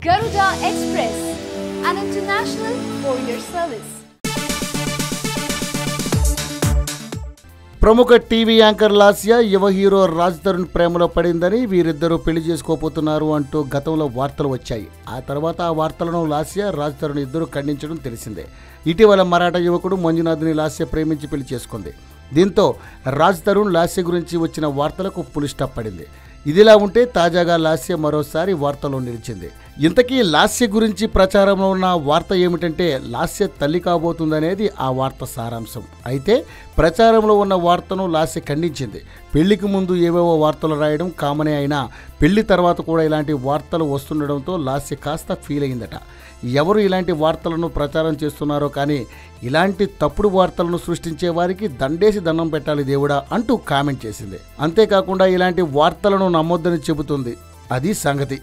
Garuda Express, an international courier service. ప్రముఖ TV anchor Lasya యువ hero Raj Tarun ప్రేమలో పడిందని, వీరిద్దరూ పెళ్లి చేసుకోబోతున్నారు అంటూ గతంలో వార్తలు వచ్చాయి. ఆ తర్వాత ఆ వార్తలను లాస్య, రాజ్ తరుణ్ ఇద్దరు ఖండించడం తెలిసిందే. ఇటీవల మరాఠా యువకుడు మంజునాథ్ని లాస్య ప్రేమించి పెళ్లి చేసుకుంది. దీంతో రాజ్ తరుణ్ లాస్య గురించి వచ్చిన వార్తలకు ఫుల్ స్టాప్ పడింది. ఇదిలా ఉంటే తాజాగా లాస్య మరోసారి వార్తల్లో నిలిచింది. ఇంతకీ లాస్య గురించి ప్రచారంలో ఉన్న వార్త ఏమిటంటే, లాస్య తల్లి కాబోతుందనేది ఆ వార్త సారాంశం. అయితే ప్రచారంలో ఉన్న వార్తను లాస్య ఖండించింది. పెళ్లికి ముందు ఏవేవో వార్తలు రాయడం కామనే అయినా పెళ్లి తర్వాత కూడా ఇలాంటి వార్తలు వస్తుండడంతో లాస్య కాస్త ఫీల్ అయిందట. ఎవరు ఇలాంటి వార్తలను ప్రచారం చేస్తున్నారో కానీ ఇలాంటి తప్పుడు వార్తలను సృష్టించే వారికి దండేసి దండం పెట్టాలి దేవుడా అంటూ కామెంట్ చేసింది. అంతేకాకుండా ఇలాంటి వార్తలను నమ్మొద్దని చెబుతుంది. అది సంగతి.